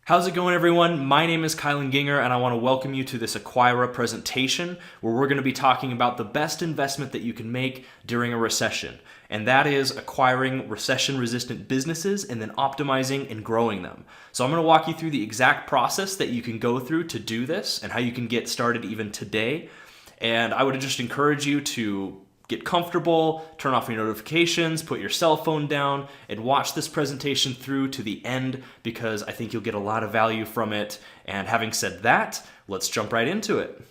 How's it going, everyone? My name is Kylan Ginger, and I want to welcome you to this Acquira presentation where we're going to be talking about the best investment that you can make during a recession, and that is acquiring recession-resistant businesses and then optimizing and growing them. So I'm going to walk you through the exact process that you can go through to do this and how you can get started even today. And I would just encourage you to get comfortable, turn off your notifications, put your cell phone down, and watch this presentation through to the end because I think you'll get a lot of value from it. And having said that, let's jump right into it.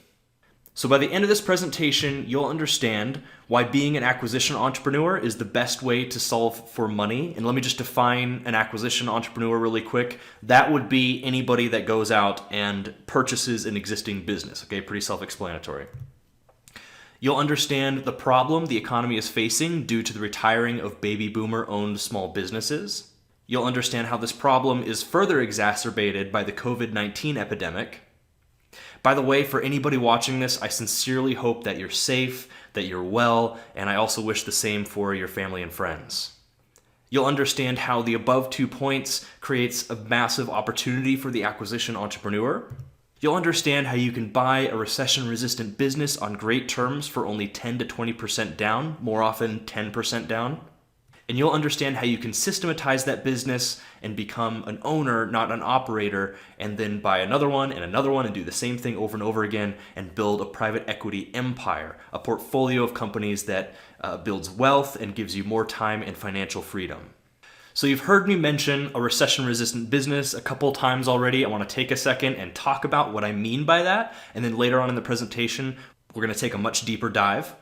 So by the end of this presentation, you'll understand why being an acquisition entrepreneur is the best way to solve for money. And let me just define an acquisition entrepreneur really quick. That would be anybody that goes out and purchases an existing business. Okay, pretty self-explanatory. You'll understand the problem the economy is facing due to the retiring of baby boomer-owned small businesses. You'll understand how this problem is further exacerbated by the COVID-19 epidemic. By the way, for anybody watching this, I sincerely hope that you're safe, that you're well, and I also wish the same for your family and friends. You'll understand how the above 2 points creates a massive opportunity for the acquisition entrepreneur. You'll understand how you can buy a recession-resistant business on great terms for only 10 to 20% down, more often 10% down. And you'll understand how you can systematize that business and become an owner, not an operator, and then buy another one and do the same thing over and over again and build a private equity empire, a portfolio of companies that builds wealth and gives you more time and financial freedom. So you've heard me mention a recession-resistant business a couple times already. I want to take a second and talk about what I mean by that. And then later on in the presentation, we're going to take a much deeper dive.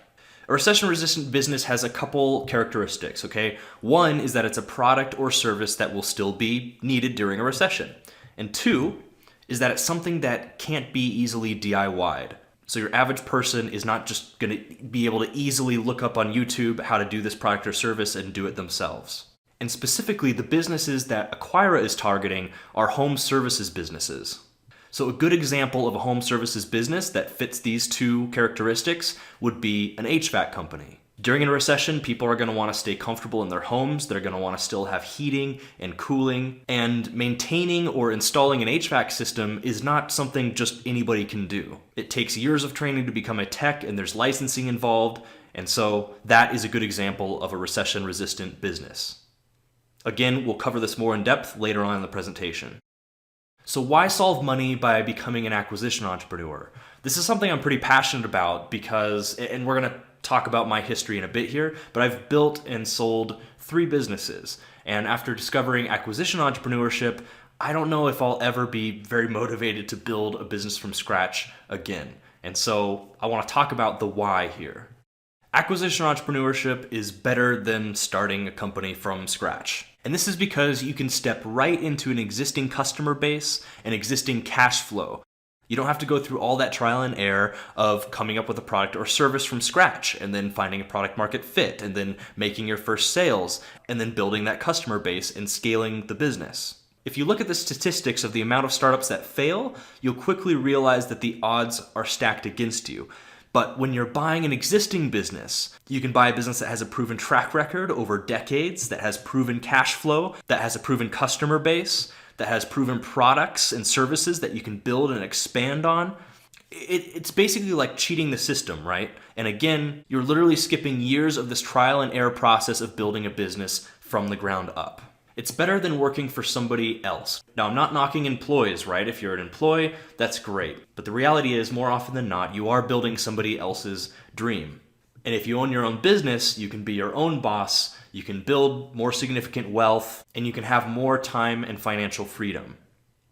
A recession-resistant business has a couple characteristics, okay? One is that it's a product or service that will still be needed during a recession. And two is that it's something that can't be easily DIY'd. So your average person is not just going to be able to easily look up on YouTube how to do this product or service and do it themselves. And specifically, the businesses that Acquira is targeting are home services businesses. So a good example of a home services business that fits these two characteristics would be an HVAC company. During a recession, people are going to want to stay comfortable in their homes. They're going to want to still have heating and cooling. And maintaining or installing an HVAC system is not something just anybody can do. It takes years of training to become a tech, and there's licensing involved. And so that is a good example of a recession-resistant business. Again, we'll cover this more in depth later on in the presentation. So why solve money by becoming an acquisition entrepreneur? This is something I'm pretty passionate about because, and we're going to talk about my history in a bit here, but I've built and sold 3 businesses. And after discovering acquisition entrepreneurship, I don't know if I'll ever be very motivated to build a business from scratch again. And so I want to talk about the why here. Acquisition entrepreneurship is better than starting a company from scratch. And this is because you can step right into an existing customer base and existing cash flow. You don't have to go through all that trial and error of coming up with a product or service from scratch and then finding a product market fit and then making your first sales and then building that customer base and scaling the business. If you look at the statistics of the amount of startups that fail, you'll quickly realize that the odds are stacked against you. But when you're buying an existing business, you can buy a business that has a proven track record over decades, that has proven cash flow, that has a proven customer base, that has proven products and services that you can build and expand on. It's basically like cheating the system, right? And again, you're literally skipping years of this trial and error process of building a business from the ground up. It's better than working for somebody else. Now, I'm not knocking employees, right? If you're an employee, that's great. But the reality is, more often than not, you are building somebody else's dream. And if you own your own business, you can be your own boss, you can build more significant wealth, and you can have more time and financial freedom.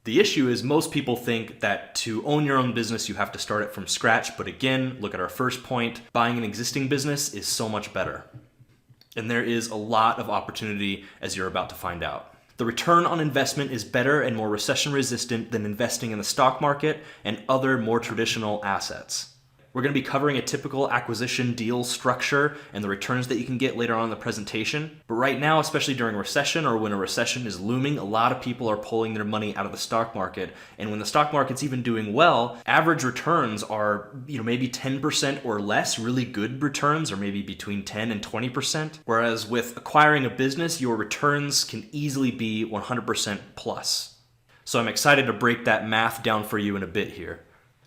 The issue is most people think that to own your own business, you have to start it from scratch. But again, look at our first point, buying an existing business is so much better. And there is a lot of opportunity, as you're about to find out. The return on investment is better and more recession resistant than investing in the stock market and other more traditional assets. We're going to be covering a typical acquisition deal structure and the returns that you can get later on in the presentation. But right now, especially during a recession or when a recession is looming, a lot of people are pulling their money out of the stock market. And when the stock market's even doing well, average returns are, maybe 10% or less, really good returns, or maybe between 10 and 20%. Whereas with acquiring a business, your returns can easily be 100% plus. So I'm excited to break that math down for you in a bit here.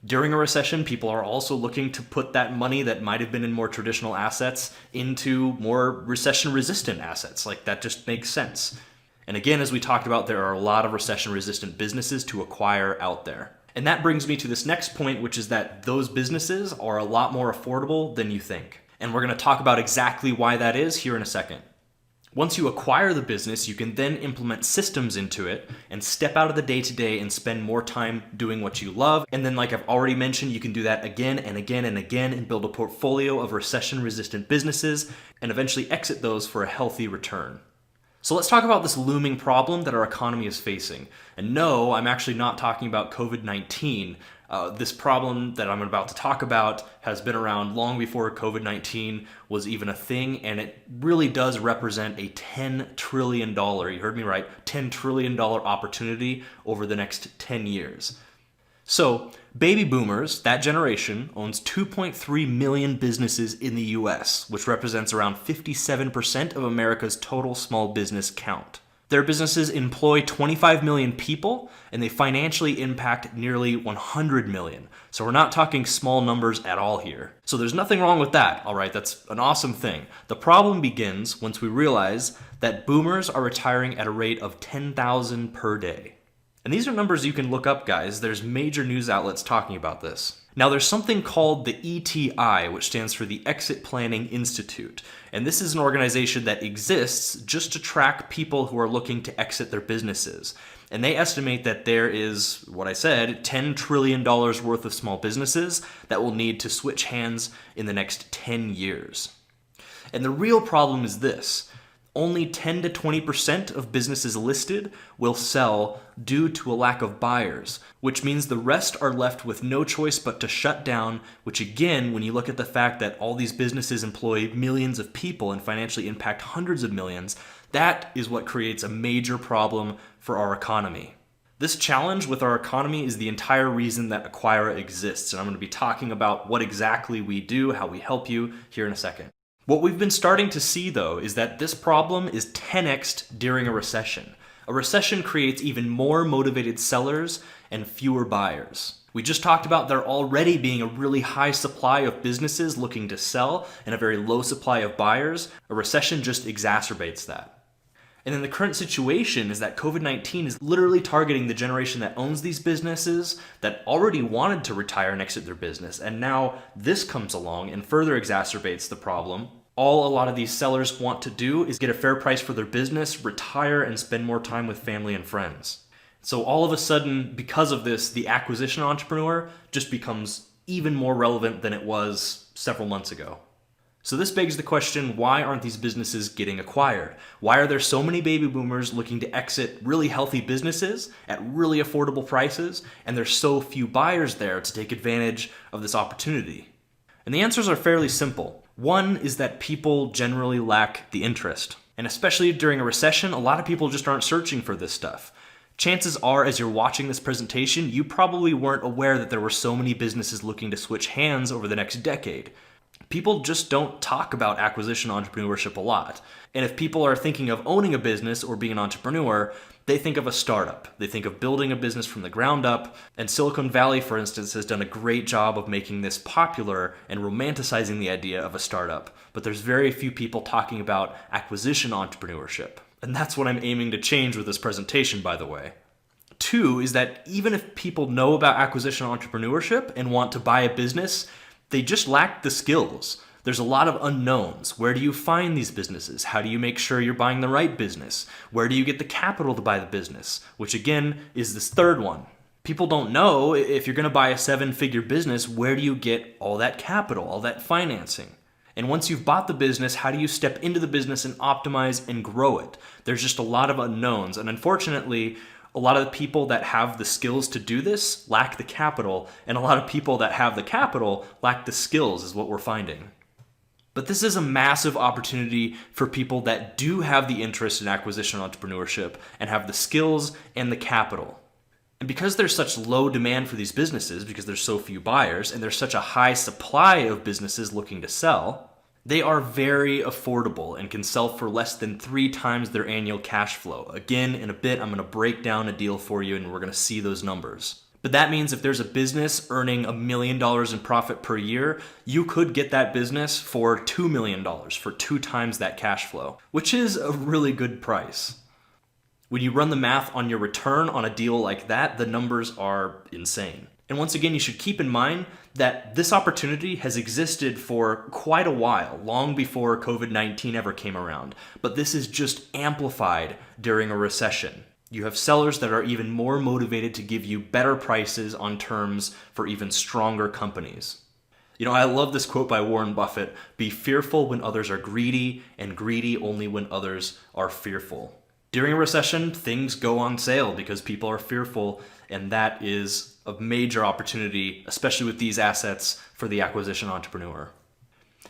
During a recession, people are also looking to put that money that might have been in more traditional assets into more recession-resistant assets. Like, that just makes sense. And again, as we talked about, there are a lot of recession-resistant businesses to acquire out there. And that brings me to this next point, which is that those businesses are a lot more affordable than you think. And we're going to talk about exactly why that is here in a second. Once you acquire the business, you can then implement systems into it and step out of the day-to-day and spend more time doing what you love. And then, like I've already mentioned, you can do that again and again and again and build a portfolio of recession-resistant businesses and eventually exit those for a healthy return. So let's talk about this looming problem that our economy is facing. And no, I'm actually not talking about COVID-19. This problem that I'm about to talk about has been around long before COVID-19 was even a thing, and it really does represent a $10 trillion, you heard me right, $10 trillion opportunity over the next 10 years. So, baby boomers, that generation, owns 2.3 million businesses in the US, which represents around 57% of America's total small business count. Their businesses employ 25 million people, and they financially impact nearly 100 million. So we're not talking small numbers at all here. So there's nothing wrong with that, all right? That's an awesome thing. The problem begins once we realize that boomers are retiring at a rate of 10,000 per day. And these are numbers you can look up, guys. There's major news outlets talking about this. Now, there's something called the ETI, which stands for the Exit Planning Institute. And this is an organization that exists just to track people who are looking to exit their businesses. And they estimate that there is, what I said, $10 trillion worth of small businesses that will need to switch hands in the next 10 years. And the real problem is this. Only 10 to 20% of businesses listed will sell due to a lack of buyers, which means the rest are left with no choice but to shut down, which again, when you look at the fact that all these businesses employ millions of people and financially impact hundreds of millions, that is what creates a major problem for our economy. This challenge with our economy is the entire reason that Acquira exists, and I'm going to be talking about what exactly we do, how we help you here in a second. What we've been starting to see, though, is that this problem is 10x'd during a recession. A recession creates even more motivated sellers and fewer buyers. We just talked about there already being a really high supply of businesses looking to sell and a very low supply of buyers. A recession just exacerbates that. And then the current situation is that COVID-19 is literally targeting the generation that owns these businesses, that already wanted to retire and exit their business. And now this comes along and further exacerbates the problem. All a lot of these sellers want to do is get a fair price for their business, retire, and spend more time with family and friends. So all of a sudden, because of this, the acquisition entrepreneur just becomes even more relevant than it was several months ago. So this begs the question, why aren't these businesses getting acquired? Why are there so many baby boomers looking to exit really healthy businesses at really affordable prices, and there's so few buyers there to take advantage of this opportunity? And the answers are fairly simple. One is that people generally lack the interest. And especially during a recession, a lot of people just aren't searching for this stuff. Chances are, as you're watching this presentation, you probably weren't aware that there were so many businesses looking to switch hands over the next decade. People just don't talk about acquisition entrepreneurship a lot. And if people are thinking of owning a business or being an entrepreneur, they think of a startup. They think of building a business from the ground up. And Silicon Valley, for instance, has done a great job of making this popular and romanticizing the idea of a startup. But there's very few people talking about acquisition entrepreneurship. And that's what I'm aiming to change with this presentation, by the way. Two is that even if people know about acquisition entrepreneurship and want to buy a business, they just lack the skills. There's a lot of unknowns. Where do you find these businesses? How do you make sure you're buying the right business? Where do you get the capital to buy the business? Which again is this third one. People don't know if you're going to buy a 7-figure business, where do you get all that capital, all that financing? And once you've bought the business, how do you step into the business and optimize and grow it? There's just a lot of unknowns. And unfortunately, a lot of the people that have the skills to do this lack the capital, and a lot of people that have the capital lack the skills, is what we're finding. But this is a massive opportunity for people that do have the interest in acquisition entrepreneurship and have the skills and the capital. And because there's such low demand for these businesses, because there's so few buyers, and there's such a high supply of businesses looking to sell, They are very affordable and can sell for less than 3 times their annual cash flow. Again, in a bit, I'm going to break down a deal for you and we're going to see those numbers. But that means if there's a business earning $1 million in profit per year, you could get that business for $2 million, for 2 times that cash flow, which is a really good price. When you run the math on your return on a deal like that, the numbers are insane. And once again, you should keep in mind that this opportunity has existed for quite a while, long before COVID-19 ever came around. But this is just amplified during a recession. You have sellers that are even more motivated to give you better prices on terms for even stronger companies. You know, I love this quote by Warren Buffett: "Be fearful when others are greedy, and greedy only when others are fearful." During a recession, things go on sale because people are fearful, and that is a major opportunity, especially with these assets, for the acquisition entrepreneur.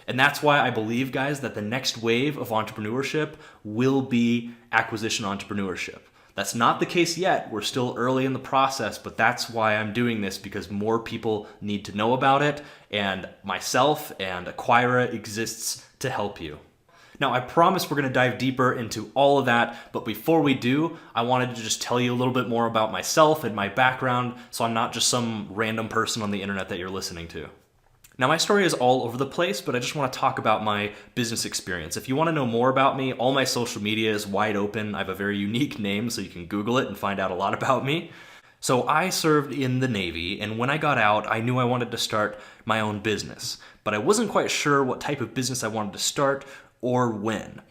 And that's why I believe, guys, that the next wave of entrepreneurship will be acquisition entrepreneurship. That's not the case yet. We're still early in the process, but that's why I'm doing this, because more people need to know about it, and myself and Acquira exists to help you. Now, I promise we're going to dive deeper into all of that, but before we do, I wanted to just tell you a little bit more about myself and my background, so I'm not just some random person on the internet that you're listening to. Now, my story is all over the place, but I just want to talk about my business experience. If you want to know more about me, all my social media is wide open. I have a very unique name, so you can Google it and find out a lot about me. So I served in the Navy, and when I got out, I knew I wanted to start my own business, but I wasn't quite sure what type of business I wanted to start or when.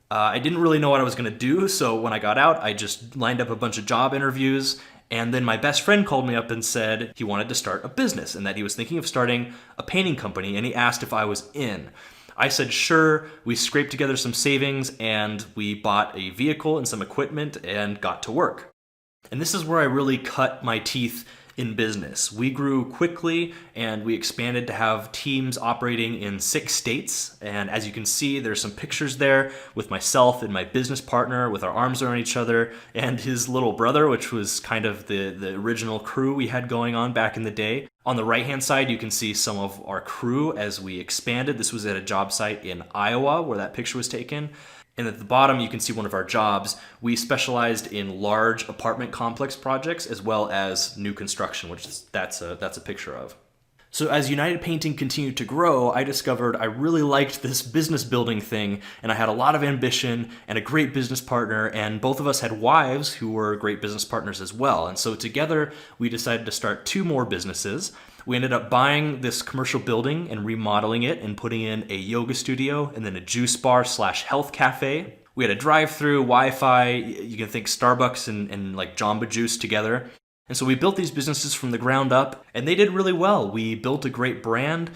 I didn't really know what I was going to do, so when I got out, I just lined up a bunch of job interviews, and then my best friend called me up and said he wanted to start a business and that he was thinking of starting a painting company, and he asked if I was in. I said sure. We scraped together some savings and we bought a vehicle and some equipment and got to work. And this is where I really cut my teeth in business. We grew quickly and we expanded to have teams operating in 6 states. And as you can see, there's some pictures there with myself and my business partner with our arms around each other, and his little brother, which was kind of the original crew we had going on back in the day. On the right-hand side, you can see some of our crew as we expanded. This was at a job site in Iowa where that picture was taken. And at the bottom, you can see one of our jobs. We specialized in large apartment complex projects as well as new construction, which that's a picture of. So as United Painting continued to grow, I discovered I really liked this business building thing, and I had a lot of ambition and a great business partner, and both of us had wives who were great business partners as well. And so together, we decided to start 2 more businesses. We ended up buying this commercial building and remodeling it and putting in a yoga studio and then a juice bar / health cafe. We had a drive-through, Wi-Fi, you can think Starbucks and like Jamba Juice together. And so we built these businesses from the ground up, and they did really well. We built a great brand.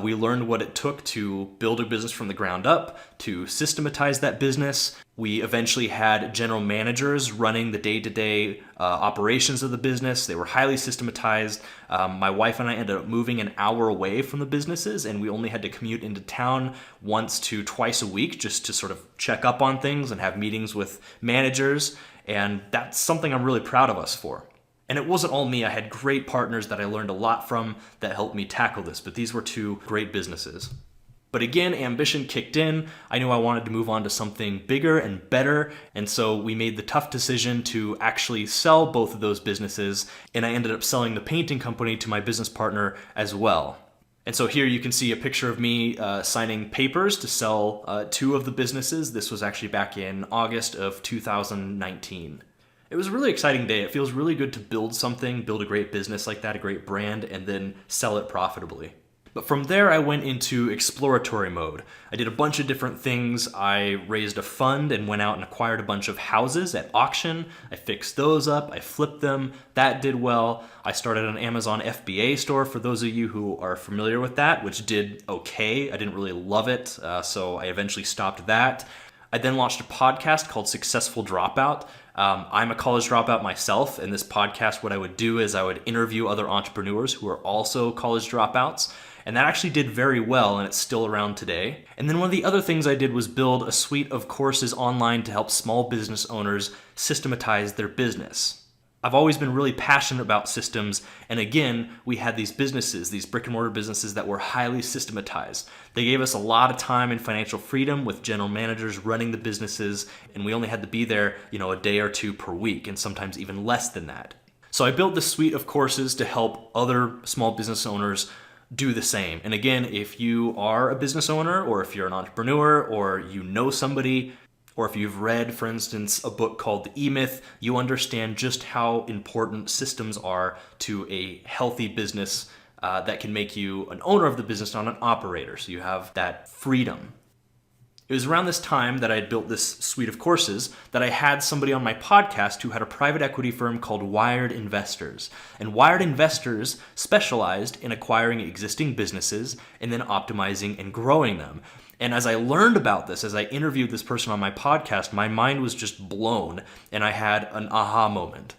We learned what it took to build a business from the ground up, to systematize that business. We eventually had general managers running the day-to-day operations of the business. They were highly systematized. My wife and I ended up moving an hour away from the businesses, and we only had to commute into town once to twice a week just to sort of check up on things and have meetings with managers. And that's something I'm really proud of us for. And it wasn't all me. I had great partners that I learned a lot from that helped me tackle this, but these were 2 great businesses. But again, ambition kicked in. I knew I wanted to move on to something bigger and better, and so we made the tough decision to actually sell both of those businesses, and I ended up selling the painting company to my business partner as well. And so here you can see a picture of me signing papers to sell 2 of the businesses. This was actually back in August of 2019. It was a really exciting day. It feels really good to build something, build a great business like that, a great brand, and then sell it profitably. But from there, I went into exploratory mode. I did a bunch of different things. I raised a fund and went out and acquired a bunch of houses at auction. I fixed those up. I flipped them. That did well. I started an Amazon FBA store, for those of you who are familiar with that, which did okay. I didn't really love it, so I eventually stopped that. I then launched a podcast called Successful Dropout. I'm a college dropout myself, and this podcast, what I would do is I would interview other entrepreneurs who are also college dropouts, and that actually did very well, and it's still around today. And then one of the other things I did was build a suite of courses online to help small business owners systematize their business. I've always been really passionate about systems, and again, we had these businesses, these brick and mortar businesses that were highly systematized. They gave us a lot of time and financial freedom with general managers running the businesses, and we only had to be there, a day or two per week, and sometimes even less than that. So I built this suite of courses to help other small business owners do the same. And again, if you are a business owner, or if you're an entrepreneur, or you know somebody, or if you've read, for instance, a book called The E-Myth, you understand just how important systems are to a healthy business that can make you an owner of the business, not an operator. So you have that freedom. It was around this time that I had built this suite of courses that I had somebody on my podcast who had a private equity firm called Wired Investors. And Wired Investors specialized in acquiring existing businesses and then optimizing and growing them. And as I learned about this, as I interviewed this person on my podcast, my mind was just blown and I had an aha moment.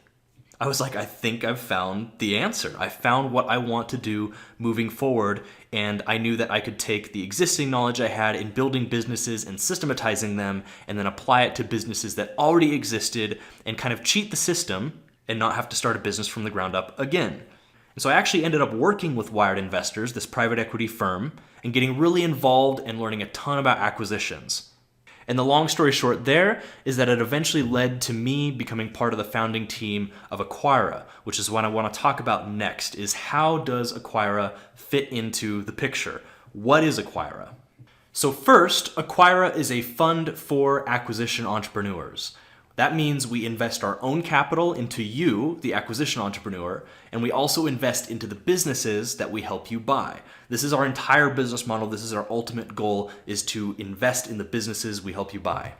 I was like, I think I've found the answer. I found what I want to do moving forward, and I knew that I could take the existing knowledge I had in building businesses and systematizing them and then apply it to businesses that already existed and kind of cheat the system and not have to start a business from the ground up again. And so I actually ended up working with Wired Investors, this private equity firm, and getting really involved and learning a ton about acquisitions. And the long story short there is that it eventually led to me becoming part of the founding team of Acquira, which is what I want to talk about next, is how does Acquira fit into the picture? What is Acquira? So first, Acquira is a fund for acquisition entrepreneurs. That means we invest our own capital into you, the acquisition entrepreneur, and we also invest into the businesses that we help you buy. This is our entire business model. This is our ultimate goal, is to invest in the businesses we help you buy.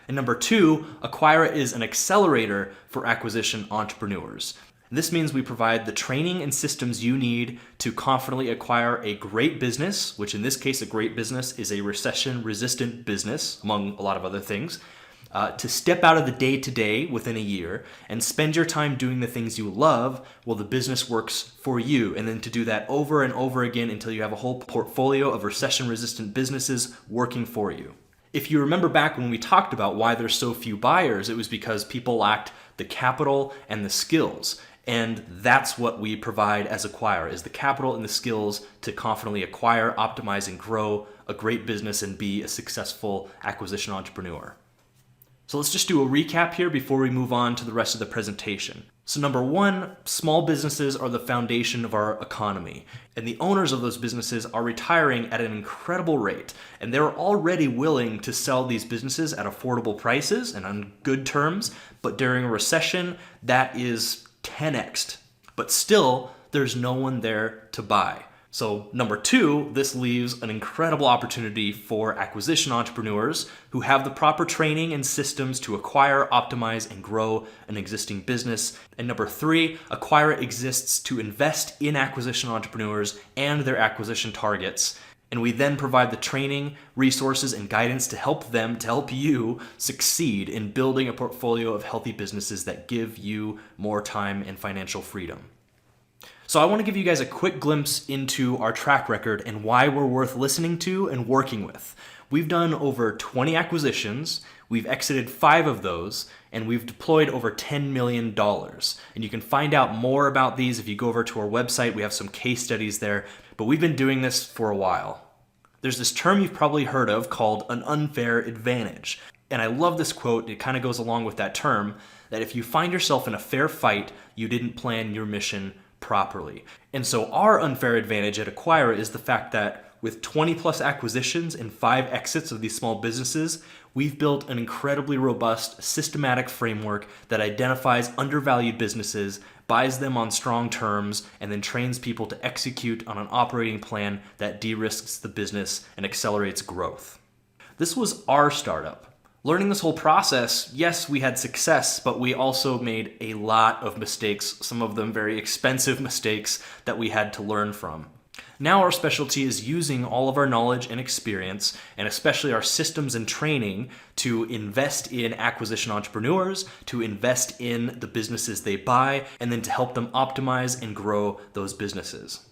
And number two, Acquira is an accelerator for acquisition entrepreneurs. This means we provide the training and systems you need to confidently acquire a great business, which in this case, a great business is a recession-resistant business, among a lot of other things. To step out of the day-to-day within a year and spend your time doing the things you love while the business works for you, and then to do that over and over again until you have a whole portfolio of recession-resistant businesses working for you. If you remember back when we talked about why there's so few buyers, it was because people lacked the capital and the skills. And that's what we provide as Acquira, is the capital and the skills to confidently acquire, optimize, and grow a great business and be a successful acquisition entrepreneur. So let's just do a recap here before we move on to the rest of the presentation. So number one, small businesses are the foundation of our economy, and the owners of those businesses are retiring at an incredible rate, and they're already willing to sell these businesses at affordable prices and on good terms, but during a recession, that is 10x'd. But still, there's no one there to buy. So number two, this leaves an incredible opportunity for acquisition entrepreneurs who have the proper training and systems to acquire, optimize, and grow an existing business. And number three, Acquira exists to invest in acquisition entrepreneurs and their acquisition targets. And we then provide the training, resources, and guidance to help you succeed in building a portfolio of healthy businesses that give you more time and financial freedom. So I want to give you guys a quick glimpse into our track record and why we're worth listening to and working with. We've done over 20 acquisitions, we've exited 5 of those, and we've deployed over $10 million. And you can find out more about these if you go over to our website. We have some case studies there, but we've been doing this for a while. There's this term you've probably heard of called an unfair advantage. And I love this quote. It kind of goes along with that term, that if you find yourself in a fair fight, you didn't plan your mission properly. And so our unfair advantage at Acquira is the fact that with 20 plus acquisitions and 5 exits of these small businesses, we've built an incredibly robust, systematic framework that identifies undervalued businesses, buys them on strong terms, and then trains people to execute on an operating plan that de-risks the business and accelerates growth. This was our startup. Learning this whole process, yes, we had success, but we also made a lot of mistakes, some of them very expensive mistakes that we had to learn from. Now our specialty is using all of our knowledge and experience, and especially our systems and training, to invest in acquisition entrepreneurs, to invest in the businesses they buy, and then to help them optimize and grow those businesses.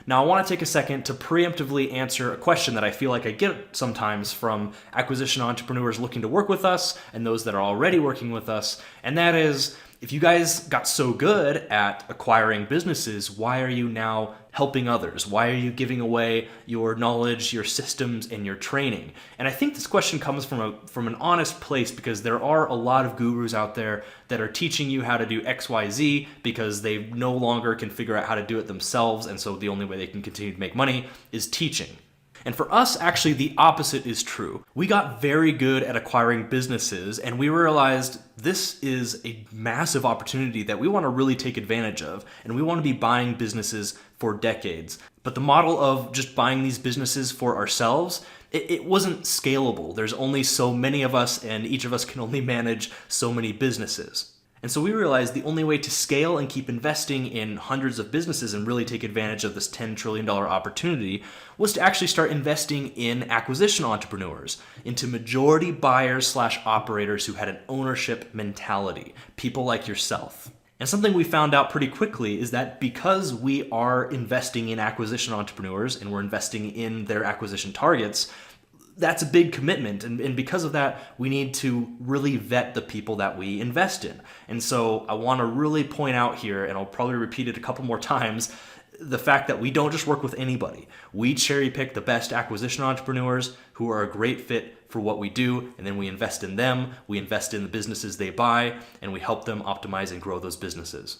Now, I want to take a second to preemptively answer a question that I feel like I get sometimes from acquisition entrepreneurs looking to work with us and those that are already working with us, and that is, If you guys got so good at acquiring businesses, why are you now helping others? Why are you giving away your knowledge, your systems, and your training? And I think this question comes from an honest place, because there are a lot of gurus out there that are teaching you how to do XYZ because they no longer can figure out how to do it themselves, and so the only way they can continue to make money is teaching. And for us, actually, the opposite is true. We got very good at acquiring businesses, and we realized this is a massive opportunity that we want to really take advantage of, and we want to be buying businesses for decades. But the model of just buying these businesses for ourselves, it wasn't scalable. There's only so many of us, and each of us can only manage so many businesses. And so we realized the only way to scale and keep investing in hundreds of businesses and really take advantage of this $10 trillion opportunity was to actually start investing in acquisition entrepreneurs, into majority buyers / operators who had an ownership mentality, people like yourself. And something we found out pretty quickly is that because we are investing in acquisition entrepreneurs and we're investing in their acquisition targets, that's a big commitment, and because of that, we need to really vet the people that we invest in. And so I want to really point out here, and I'll probably repeat it a couple more times, the fact that we don't just work with anybody. We cherry pick the best acquisition entrepreneurs who are a great fit for what we do, and then we invest in them, we invest in the businesses they buy, and we help them optimize and grow those businesses.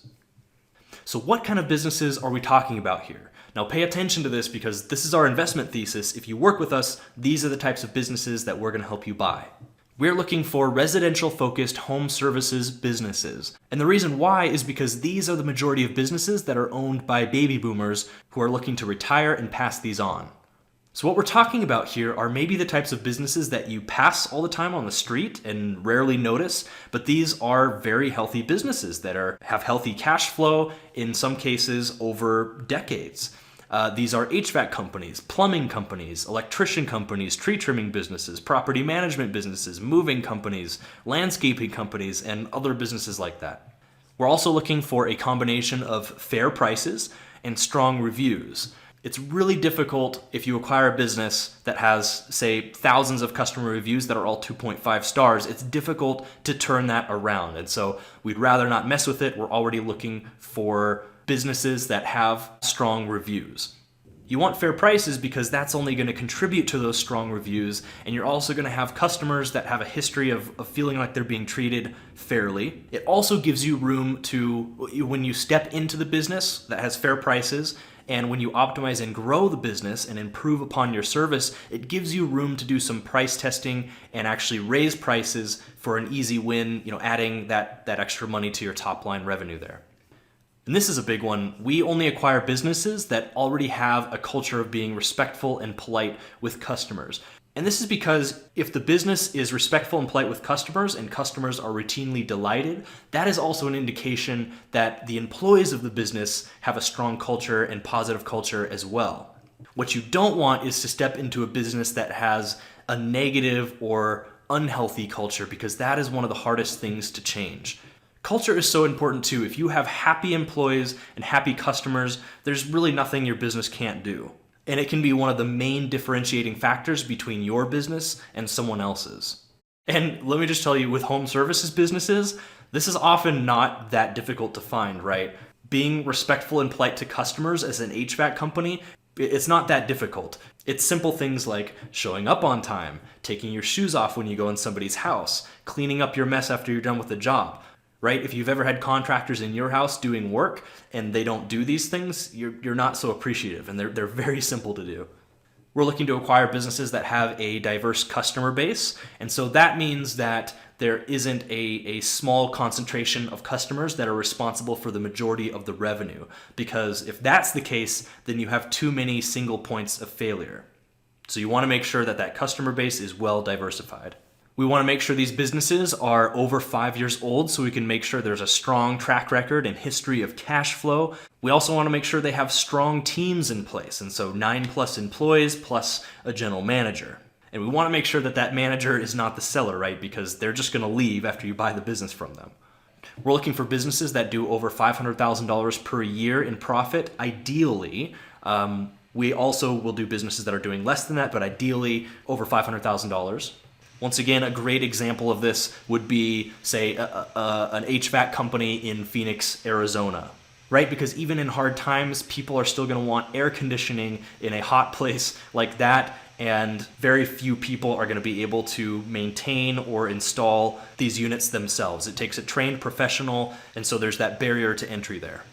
So what kind of businesses are we talking about here? Now pay attention to this, because this is our investment thesis. If you work with us, these are the types of businesses that we're going to help you buy. We're looking for residential-focused home services businesses. And the reason why is because these are the majority of businesses that are owned by baby boomers who are looking to retire and pass these on. So what we're talking about here are maybe the types of businesses that you pass all the time on the street and rarely notice, but these are very healthy businesses that have healthy cash flow, in some cases over decades. These are HVAC companies, plumbing companies, electrician companies, tree trimming businesses, property management businesses, moving companies, landscaping companies, and other businesses like that. We're also looking for a combination of fair prices and strong reviews. It's really difficult if you acquire a business that has, say, thousands of customer reviews that are all 2.5 stars. It's difficult to turn that around. And so we'd rather not mess with it. We're already looking for businesses that have strong reviews. You want fair prices because that's only going to contribute to those strong reviews, and you're also going to have customers that have a history of feeling like they're being treated fairly. It also gives you room to, when you step into the business that has fair prices, and when you optimize and grow the business and improve upon your service, it gives you room to do some price testing and actually raise prices for an easy win, adding that extra money to your top line revenue there. And this is a big one. We only acquire businesses that already have a culture of being respectful and polite with customers. And this is because if the business is respectful and polite with customers and customers are routinely delighted, that is also an indication that the employees of the business have a strong culture and positive culture as well. What you don't want is to step into a business that has a negative or unhealthy culture, because that is one of the hardest things to change. Culture is so important too. If you have happy employees and happy customers, there's really nothing your business can't do. And it can be one of the main differentiating factors between your business and someone else's. And let me just tell you, with home services businesses, this is often not that difficult to find, right? Being respectful and polite to customers as an HVAC company, it's not that difficult. It's simple things like showing up on time, taking your shoes off when you go in somebody's house, cleaning up your mess after you're done with the job. Right? If you've ever had contractors in your house doing work and they don't do these things, you're not so appreciative, and they're very simple to do. We're looking to acquire businesses that have a diverse customer base, and so that means that there isn't a small concentration of customers that are responsible for the majority of the revenue, because if that's the case, then you have too many single points of failure. So you want to make sure that that customer base is well diversified. We want to make sure these businesses are over 5 years old, so we can make sure there's a strong track record and history of cash flow. We also want to make sure they have strong teams in place, and so 9+ employees plus a general manager. And we want to make sure that that manager is not the seller, right? Because they're just going to leave after you buy the business from them. We're looking for businesses that do over $500,000 per year in profit, ideally. We also will do businesses that are doing less than that, but ideally over $500,000. Once again, a great example of this would be, say, an HVAC company in Phoenix, Arizona, right? Because even in hard times, people are still going to want air conditioning in a hot place like that, and very few people are going to be able to maintain or install these units themselves. It takes a trained professional, and so there's that barrier to entry there.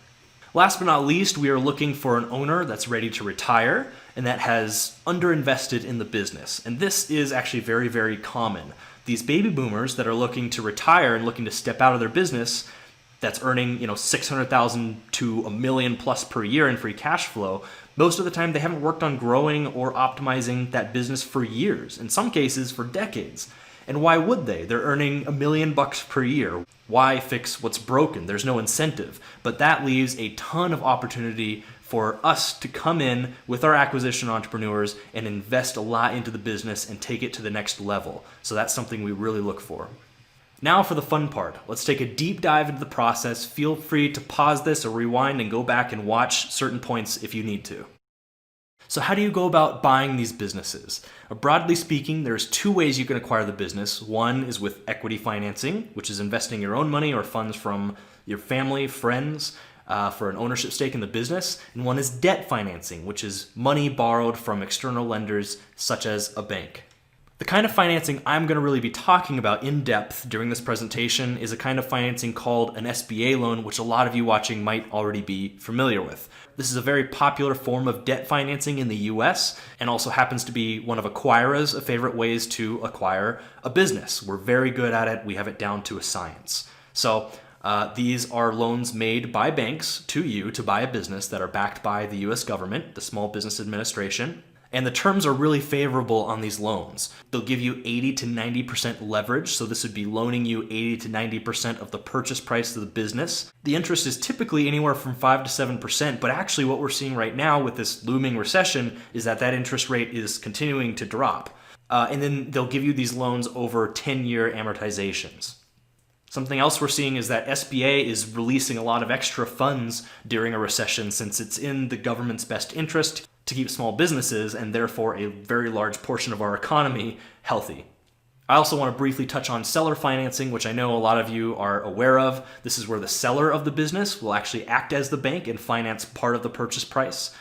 Last but not least, we are looking for an owner that's ready to retire and that has underinvested in the business. And this is actually very, very common. These baby boomers that are looking to retire and looking to step out of their business that's earning, $600,000 to $1 million plus per year in free cash flow, most of the time they haven't worked on growing or optimizing that business for years, in some cases for decades. And why would they? They're earning $1 million per year. Why fix what's broken? There's no incentive. But that leaves a ton of opportunity for us to come in with our acquisition entrepreneurs and invest a lot into the business and take it to the next level. So that's something we really look for. Now for the fun part. Let's take a deep dive into the process. Feel free to pause this or rewind and go back and watch certain points if you need to. So how do you go about buying these businesses? Broadly speaking, there's two ways you can acquire the business. One is with equity financing, which is investing your own money or funds from your family, friends, for an ownership stake in the business. And one is debt financing, which is money borrowed from external lenders such as a bank. The kind of financing I'm going to really be talking about in depth during this presentation is a kind of financing called an SBA loan, which a lot of you watching might already be familiar with. This is a very popular form of debt financing in the US and also happens to be one of Acquira's favorite ways to acquire a business. We're very good at it. We have it down to a science. So these are loans made by banks to you to buy a business that are backed by the US government, the Small Business Administration. And the terms are really favorable on these loans. They'll give you 80 to 90% leverage, so this would be loaning you 80 to 90% of the purchase price of the business. The interest is typically anywhere from 5 to 7%, but actually what we're seeing right now with this looming recession is that interest rate is continuing to drop. And then they'll give you these loans over 10-year amortizations. Something else we're seeing is that SBA is releasing a lot of extra funds during a recession since it's in the government's best interest to keep small businesses and therefore a very large portion of our economy healthy. I also want to briefly touch on seller financing, which I know a lot of you are aware of. This is where the seller of the business will actually act as the bank and finance part of the purchase price.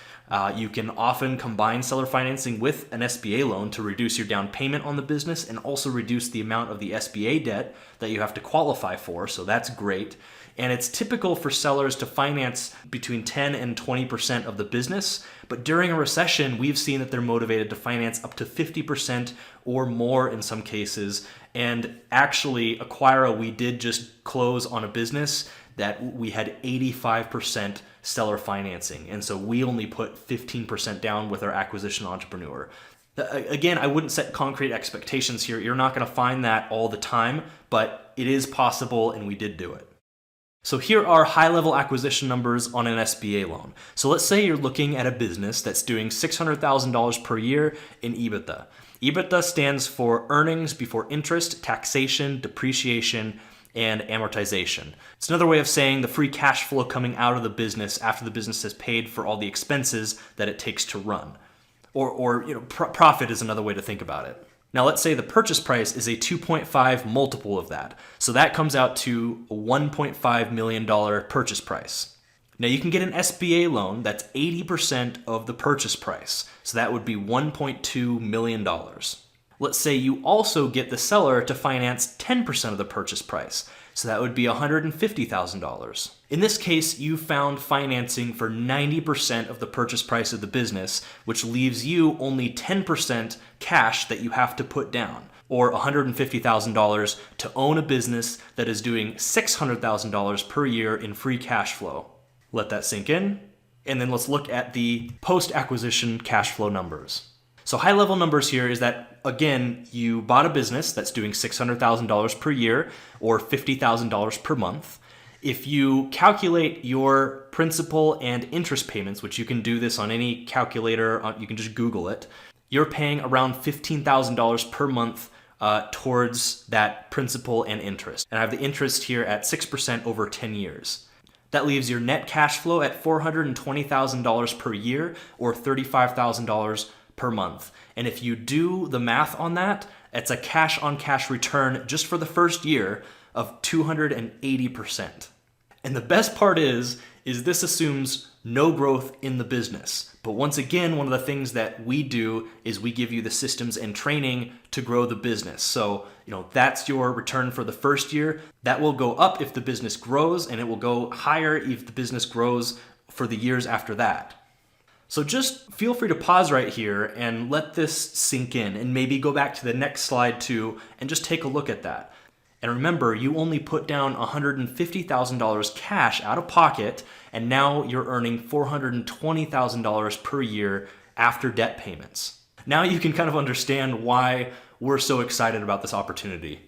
You can often combine seller financing with an SBA loan to reduce your down payment on the business and also reduce the amount of the SBA debt that you have to qualify for, so that's great. And it's typical for sellers to finance between 10 and 20% of the business, but during a recession, we've seen that they're motivated to finance up to 50% or more in some cases. And actually, Acquira, we did just close on a business that we had 85% seller financing. And so we only put 15% down with our acquisition entrepreneur. Again, I wouldn't set concrete expectations here. You're not going to find that all the time, but it is possible and we did do it. So here are high-level acquisition numbers on an SBA loan. So let's say you're looking at a business that's doing $600,000 per year in EBITDA. EBITDA stands for earnings before interest, taxation, depreciation, and amortization. It's another way of saying the free cash flow coming out of the business after the business has paid for all the expenses that it takes to run. Or profit is another way to think about it. Now let's say the purchase price is a 2.5 multiple of that. So that comes out to a $1.5 million purchase price. Now you can get an SBA loan that's 80% of the purchase price. So that would be $1.2 million. Let's say you also get the seller to finance 10% of the purchase price. So that would be $150,000. In this case, you found financing for 90% of the purchase price of the business, which leaves you only 10% cash that you have to put down, or $150,000 to own a business that is doing $600,000 per year in free cash flow. Let that sink in. And then let's look at the post-acquisition cash flow numbers. So high-level numbers here is that, again, you bought a business that's doing $600,000 per year or $50,000 per month. If you calculate your principal and interest payments, which you can do this on any calculator, you can just Google it, you're paying around $15,000 per month towards that principal and interest. And I have the interest here at 6% over 10 years. That leaves your net cash flow at $420,000 per year or $35,000 per month. And if you do the math on that, It's a cash on cash return just for the first year of 280%. And the best part is this assumes no growth in the business. But once again, one of the things that we do is we give you the systems and training to grow the business. So, that's your return for the first year. That will go up if the business grows, and it will go higher if the business grows for the years after that. So just feel free to pause right here and let this sink in, and maybe go back to the next slide too and just take a look at that. And remember, you only put down $150,000 cash out of pocket, and now you're earning $420,000 per year after debt payments. Now you can kind of understand why we're so excited about this opportunity.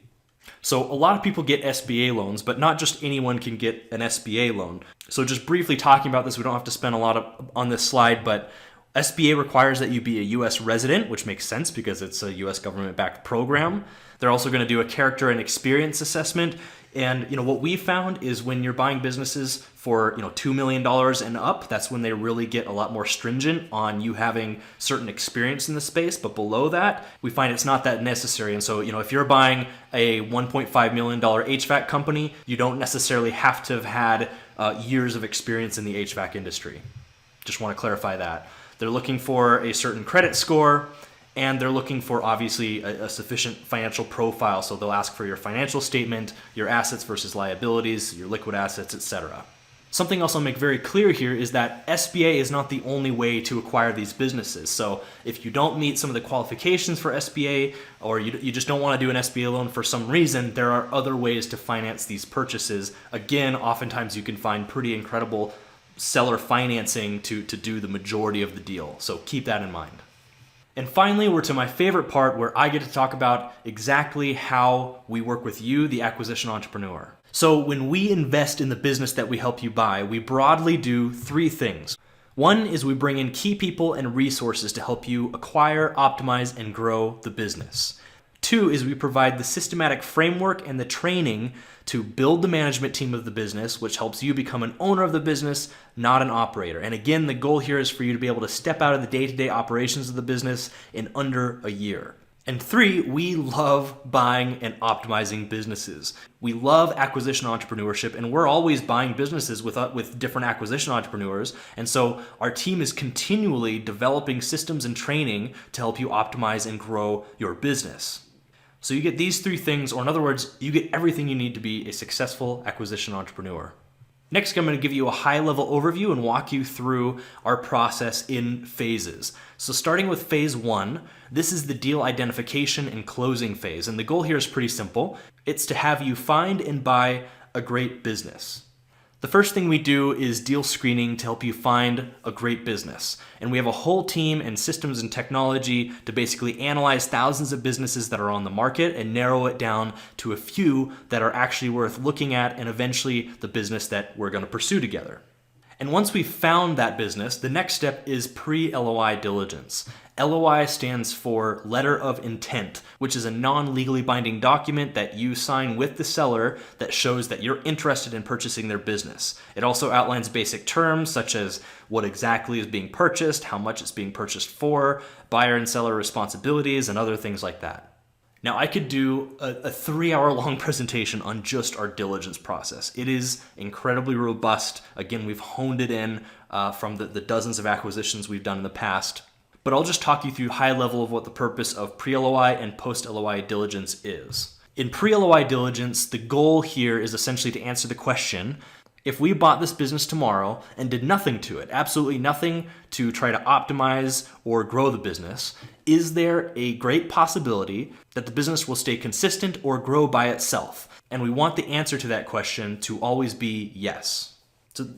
So a lot of people get SBA loans, but not just anyone can get an SBA loan. So just briefly talking about this, we don't have to spend a lot on this slide, but SBA requires that you be a U.S. resident, which makes sense because it's a U.S. government-backed program. They're also going to do a character and experience assessment. And what we found is when you're buying businesses for $2 million and up, that's when they really get a lot more stringent on you having certain experience in the space. But below that, we find it's not that necessary. And so if you're buying a $1.5 million HVAC company, you don't necessarily have to have had years of experience in the HVAC industry. Just want to clarify that. They're looking for a certain credit score, and they're looking for obviously a sufficient financial profile. So they'll ask for your financial statement, your assets versus liabilities, your liquid assets, etc. Something else I'll make very clear here is that SBA is not the only way to acquire these businesses. So if you don't meet some of the qualifications for SBA, or you just don't want to do an SBA loan for some reason, there are other ways to finance these purchases. Again, oftentimes you can find pretty incredible seller financing to do the majority of the deal. So keep that in mind. And finally, we're to my favorite part where I get to talk about exactly how we work with you, the acquisition entrepreneur. So when we invest in the business that we help you buy, we broadly do three things. One is we bring in key people and resources to help you acquire, optimize, and grow the business. Two is we provide the systematic framework and the training to build the management team of the business, which helps you become an owner of the business, not an operator. And again, the goal here is for you to be able to step out of the day-to-day operations of the business in under a year. And three, we love buying and optimizing businesses. We love acquisition entrepreneurship, and we're always buying businesses with different acquisition entrepreneurs. And so our team is continually developing systems and training to help you optimize and grow your business. So you get these three things, or in other words, you get everything you need to be a successful acquisition entrepreneur. Next, I'm going to give you a high-level overview and walk you through our process in phases. So starting with phase one, this is the deal identification and closing phase. And the goal here is pretty simple. It's to have you find and buy a great business. The first thing we do is deal screening to help you find a great business. And we have a whole team and systems and technology to basically analyze thousands of businesses that are on the market and narrow it down to a few that are actually worth looking at, and eventually the business that we're going to pursue together. And once we've found that business, the next step is pre-LOI diligence. LOI stands for letter of intent, which is a non-legally binding document that you sign with the seller that shows that you're interested in purchasing their business. It also outlines basic terms such as what exactly is being purchased, how much it's being purchased for, buyer and seller responsibilities, and other things like that. Now, I could do a 3-hour-long presentation on just our diligence process. It is incredibly robust. Again, we've honed it in from the dozens of acquisitions we've done in the past. But I'll just talk you through high level of what the purpose of pre-LOI and post-LOI diligence is. In pre-LOI diligence, the goal here is essentially to answer the question, if we bought this business tomorrow and did nothing to it, absolutely nothing to try to optimize or grow the business, is there a great possibility that the business will stay consistent or grow by itself? And we want the answer to that question to always be yes.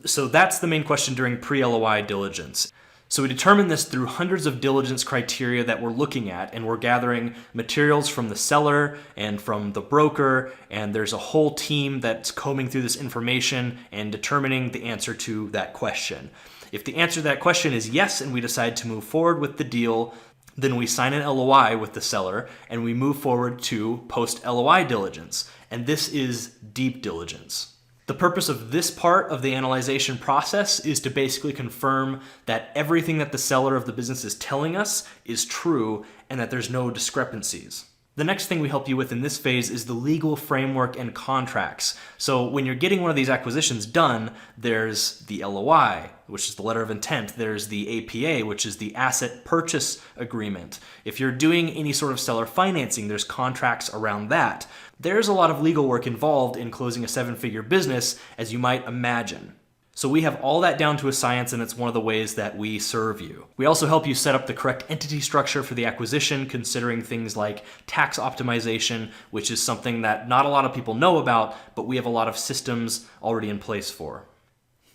So that's the main question during pre-LOI diligence. So we determine this through hundreds of diligence criteria that we're looking at, and we're gathering materials from the seller and from the broker, and there's a whole team that's combing through this information and determining the answer to that question. If the answer to that question is yes, and we decide to move forward with the deal, then we sign an LOI with the seller, and we move forward to post-LOI diligence, and this is deep diligence. The purpose of this part of the analyzation process is to basically confirm that everything that the seller of the business is telling us is true and that there's no discrepancies. The next thing we help you with in this phase is the legal framework and contracts. So when you're getting one of these acquisitions done, there's the LOI, which is the letter of intent. There's the APA, which is the asset purchase agreement. If you're doing any sort of seller financing, there's contracts around that. There's a lot of legal work involved in closing a seven-figure business, as you might imagine. So we have all that down to a science, and it's one of the ways that we serve you. We also help you set up the correct entity structure for the acquisition, considering things like tax optimization, which is something that not a lot of people know about, but we have a lot of systems already in place for.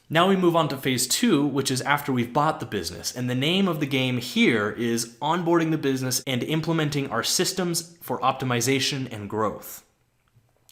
Now we move on to phase 2, which is after we've bought the business. And the name of the game here is onboarding the business and implementing our systems for optimization and growth.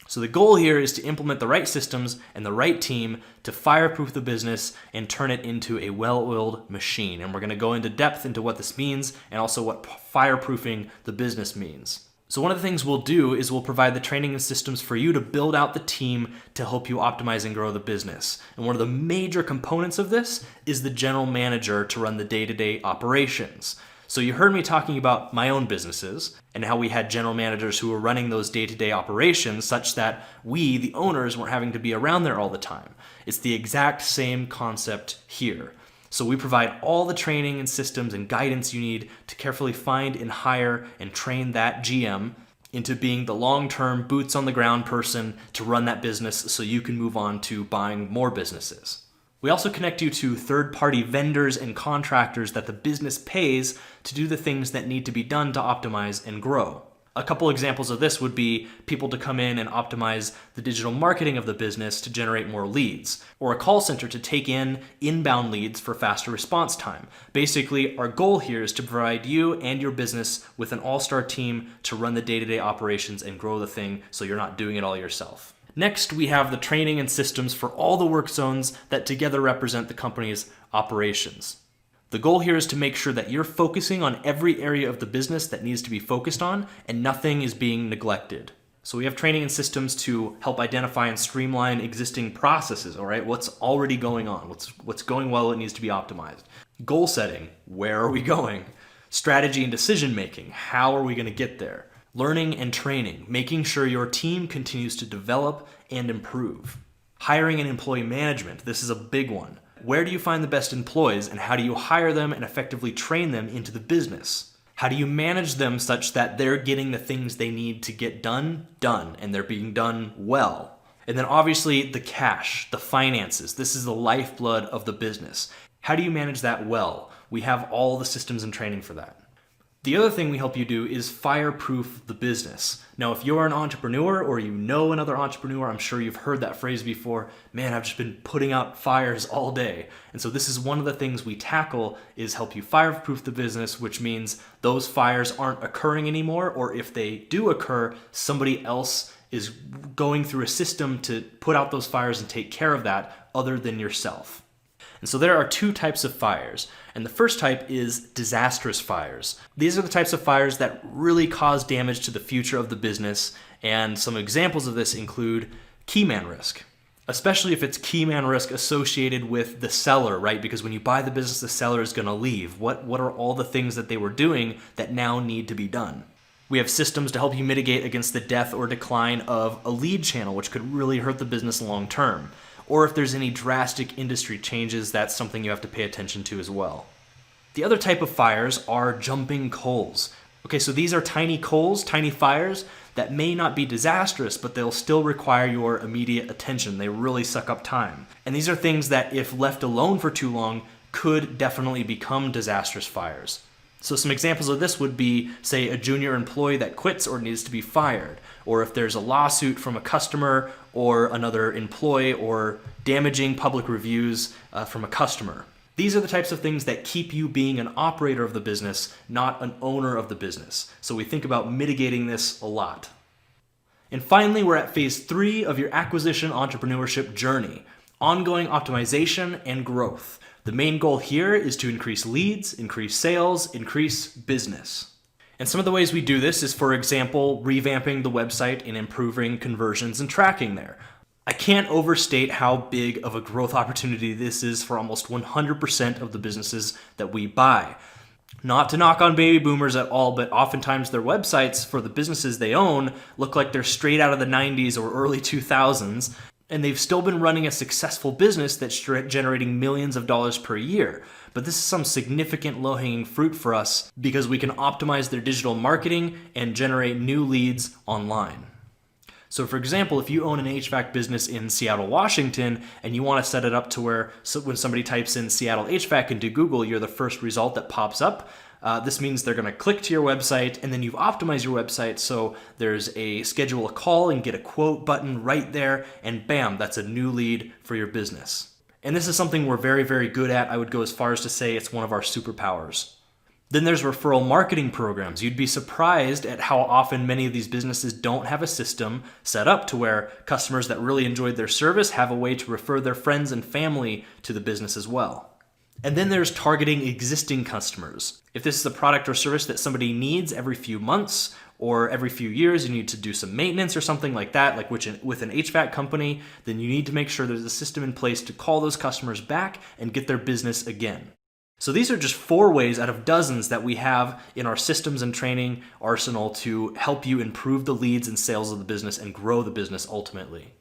So the goal here is to implement the right systems and the right team to fireproof the business and turn it into a well-oiled machine. And we're going to go into depth into what this means and also what fireproofing the business means. So one of the things we'll do is we'll provide the training and systems for you to build out the team to help you optimize and grow the business. And one of the major components of this is the general manager to run the day-to-day operations. So you heard me talking about my own businesses and how we had general managers who were running those day-to-day operations such that we, the owners, weren't having to be around there all the time. It's the exact same concept here. So we provide all the training and systems and guidance you need to carefully find and hire and train that GM into being the long-term boots-on-the-ground person to run that business so you can move on to buying more businesses. We also connect you to third-party vendors and contractors that the business pays to do the things that need to be done to optimize and grow. A couple examples of this would be people to come in and optimize the digital marketing of the business to generate more leads, or a call center to take in inbound leads for faster response time. Basically, our goal here is to provide you and your business with an all-star team to run the day-to-day operations and grow the thing so you're not doing it all yourself. Next, we have the training and systems for all the work zones that together represent the company's operations. The goal here is to make sure that you're focusing on every area of the business that needs to be focused on and nothing is being neglected. So we have training and systems to help identify and streamline existing processes, all right? What's already going on? What's going well, it needs to be optimized. Goal setting, where are we going? Strategy and decision making, how are we going to get there? Learning and training, making sure your team continues to develop and improve. Hiring and employee management, this is a big one. Where do you find the best employees and how do you hire them and effectively train them into the business? How do you manage them such that they're getting the things they need to get done, and they're being done well? And then obviously the cash, the finances, this is the lifeblood of the business. How do you manage that well? We have all the systems and training for that. The other thing we help you do is fireproof the business. Now, if you're an entrepreneur or you know another entrepreneur, I'm sure you've heard that phrase before, man, I've just been putting out fires all day. And so this is one of the things we tackle is help you fireproof the business, which means those fires aren't occurring anymore, or if they do occur, somebody else is going through a system to put out those fires and take care of that other than yourself. And so there are two types of fires. And the first type is disastrous fires. These are the types of fires that really cause damage to the future of the business. And some examples of this include key man risk, especially if it's key man risk associated with the seller, right? Because when you buy the business, the seller is going to leave. What are all the things that they were doing that now need to be done? We have systems to help you mitigate against the death or decline of a lead channel, which could really hurt the business long term. Or if there's any drastic industry changes, that's something you have to pay attention to as well. The other type of fires are jumping coals. Okay, so these are tiny coals, tiny fires that may not be disastrous, but they'll still require your immediate attention. They really suck up time. And these are things that, if left alone for too long, could definitely become disastrous fires. So some examples of this would be, say, a junior employee that quits or needs to be fired, or if there's a lawsuit from a customer or another employee, or damaging public reviews from a customer. These are the types of things that keep you being an operator of the business, not an owner of the business. So we think about mitigating this a lot. And finally, we're at phase 3 of your acquisition entrepreneurship journey, ongoing optimization and growth. The main goal here is to increase leads, increase sales, increase business. And some of the ways we do this is, for example, revamping the website and improving conversions and tracking there. I can't overstate how big of a growth opportunity this is for almost 100% of the businesses that we buy. Not to knock on baby boomers at all, but oftentimes their websites for the businesses they own look like they're straight out of the 90s or early 2000s, and they've still been running a successful business that's generating millions of dollars per year. But this is some significant low-hanging fruit for us because we can optimize their digital marketing and generate new leads online. So for example, if you own an HVAC business in Seattle, Washington, and you want to set it up to where when somebody types in Seattle HVAC into Google, you're the first result that pops up. This means they're going to click to your website, and then you've optimized your website so there's a schedule a call and get a quote button right there, and bam, that's a new lead for your business. And this is something we're very, very good at. I would go as far as to say it's one of our superpowers. Then there's referral marketing programs. You'd be surprised at how often many of these businesses don't have a system set up to where customers that really enjoyed their service have a way to refer their friends and family to the business as well. And then there's targeting existing customers. If this is a product or service that somebody needs every few months or every few years, you need to do some maintenance or something like that, like with an HVAC company, then you need to make sure there's a system in place to call those customers back and get their business again. So these are just 4 ways out of dozens that we have in our systems and training arsenal to help you improve the leads and sales of the business and grow the business ultimately.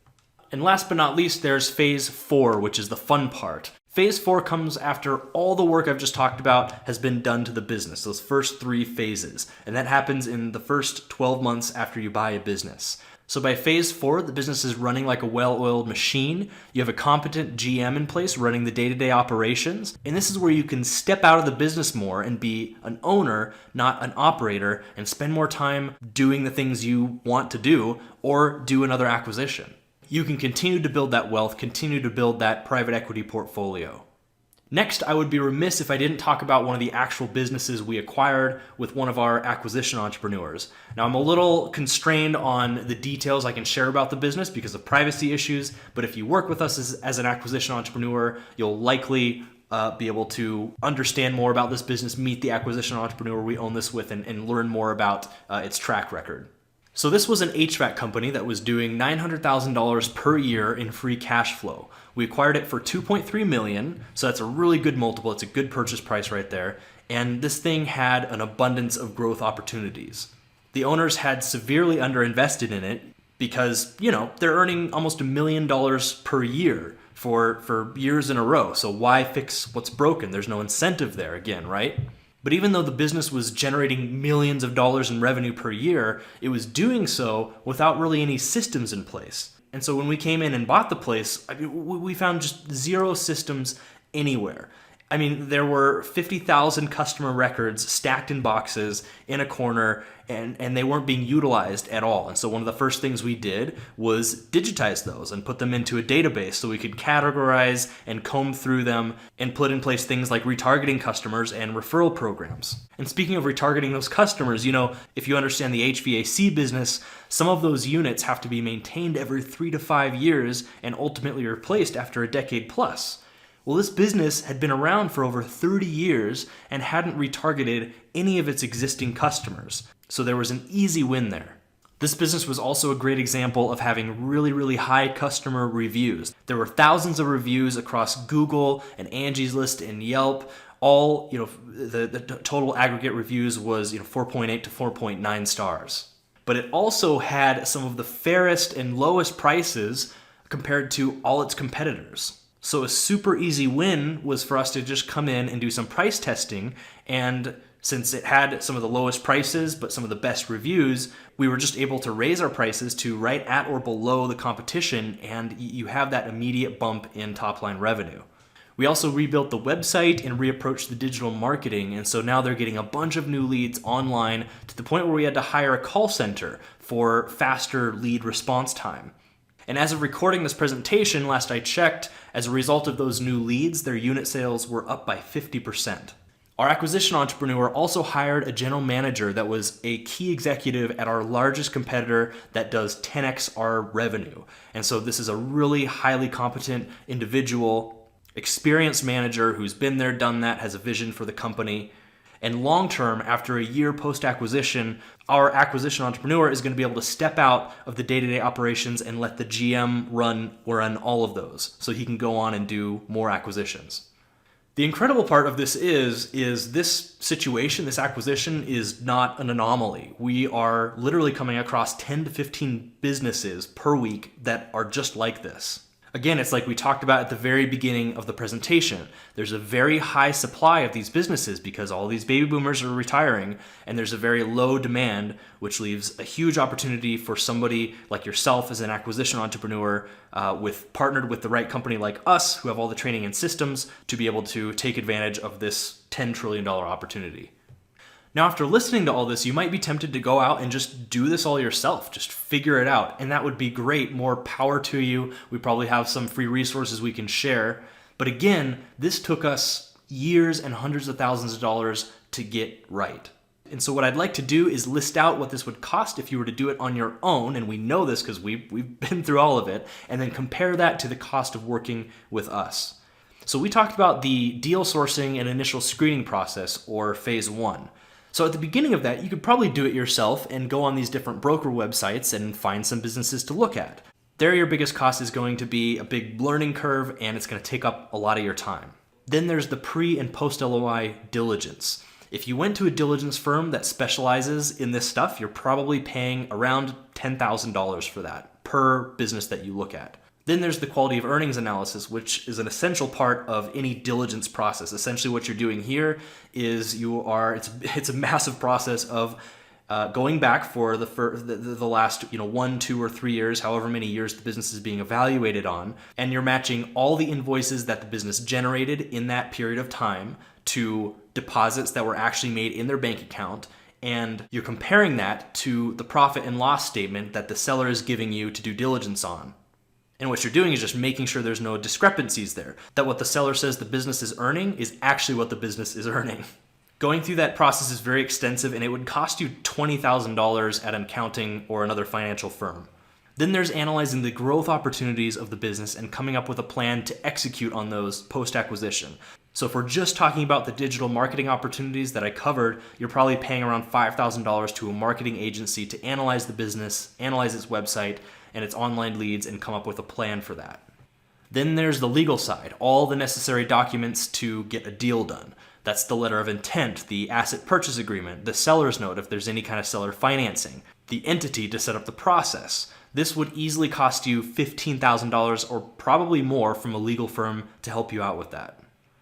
And last but not least, there's phase 4, which is the fun part. Phase 4 comes after all the work I've just talked about has been done to the business, those first 3 phases. And that happens in the first 12 months after you buy a business. So by phase 4, the business is running like a well-oiled machine. You have a competent GM in place running the day-to-day operations. And this is where you can step out of the business more and be an owner, not an operator, and spend more time doing the things you want to do or do another acquisition. You can continue to build that wealth, continue to build that private equity portfolio. Next, I would be remiss if I didn't talk about one of the actual businesses we acquired with one of our acquisition entrepreneurs. Now, I'm a little constrained on the details I can share about the business because of privacy issues, but if you work with us as an acquisition entrepreneur, you'll likely be able to understand more about this business, meet the acquisition entrepreneur we own this with, and learn more about its track record. So this was an HVAC company that was doing $900,000 per year in free cash flow. We acquired it for $2.3 million, so that's a really good multiple. It's a good purchase price right there. And this thing had an abundance of growth opportunities. The owners had severely underinvested in it because, they're earning almost $1 million per year for years in a row. So why fix what's broken? There's no incentive there again, right? But even though the business was generating millions of dollars in revenue per year, it was doing so without really any systems in place. And so when we came in and bought the place, we found just 0 systems anywhere. I mean, there were 50,000 customer records stacked in boxes in a corner, and they weren't being utilized at all. And so one of the first things we did was digitize those and put them into a database so we could categorize and comb through them and put in place things like retargeting customers and referral programs. And speaking of retargeting those customers, if you understand the HVAC business, some of those units have to be maintained every 3 to 5 years and ultimately replaced after a decade plus. Well, this business had been around for over 30 years and hadn't retargeted any of its existing customers. So there was an easy win there. This business was also a great example of having really, really high customer reviews. There were thousands of reviews across Google and Angie's List and Yelp. All, the total aggregate reviews was 4.8 to 4.9 stars. But it also had some of the fairest and lowest prices compared to all its competitors. So a super easy win was for us to just come in and do some price testing, and since it had some of the lowest prices but some of the best reviews, we were just able to raise our prices to right at or below the competition, and you have that immediate bump in top-line revenue. We also rebuilt the website and reapproached the digital marketing, and so now they're getting a bunch of new leads online to the point where we had to hire a call center for faster lead response time. And as of recording this presentation, last I checked, as a result of those new leads, their unit sales were up by 50%. Our acquisition entrepreneur also hired a general manager that was a key executive at our largest competitor that does 10x our revenue. And so this is a really highly competent individual, experienced manager who's been there, done that, has a vision for the company. And long term, after a year post-acquisition, our acquisition entrepreneur is going to be able to step out of the day-to-day operations and let the GM run all of those so he can go on and do more acquisitions. The incredible part of this is this situation, this acquisition is not an anomaly. We are literally coming across 10 to 15 businesses per week that are just like this. Again, it's like we talked about at the very beginning of the presentation. There's a very high supply of these businesses because all these baby boomers are retiring, and there's a very low demand, which leaves a huge opportunity for somebody like yourself as an acquisition entrepreneur partnered with the right company like us, who have all the training and systems to be able to take advantage of this $10 trillion opportunity. Now, after listening to all this, you might be tempted to go out and just do this all yourself, just figure it out, and that would be great. More power to you. We probably have some free resources we can share. But again, this took us years and hundreds of thousands of dollars to get right. And so what I'd like to do is list out what this would cost if you were to do it on your own, and we know this because we've been through all of it, and then compare that to the cost of working with us. So we talked about the deal sourcing and initial screening process, or phase 1. So at the beginning of that, you could probably do it yourself and go on these different broker websites and find some businesses to look at. There, your biggest cost is going to be a big learning curve, and it's going to take up a lot of your time. Then there's the pre and post LOI diligence. If you went to a diligence firm that specializes in this stuff, you're probably paying around $10,000 for that per business that you look at. Then there's the quality of earnings analysis, which is an essential part of any diligence process. Essentially what you're doing here is it's a massive process of going back for the last 1, 2, or 3 years, however many years the business is being evaluated on, and you're matching all the invoices that the business generated in that period of time to deposits that were actually made in their bank account, and you're comparing that to the profit and loss statement that the seller is giving you to do diligence on. And what you're doing is just making sure there's no discrepancies there, that what the seller says the business is earning is actually what the business is earning. Going through that process is very extensive, and it would cost you $20,000 at an accounting or another financial firm. Then there's analyzing the growth opportunities of the business and coming up with a plan to execute on those post-acquisition. So if we're just talking about the digital marketing opportunities that I covered, you're probably paying around $5,000 to a marketing agency to analyze the business, analyze its website, and its online leads, and come up with a plan for that. Then there's the legal side, all the necessary documents to get a deal done. That's the letter of intent, the asset purchase agreement, the seller's note if there's any kind of seller financing, the entity to set up the process. This would easily cost you $15,000 or probably more from a legal firm to help you out with that.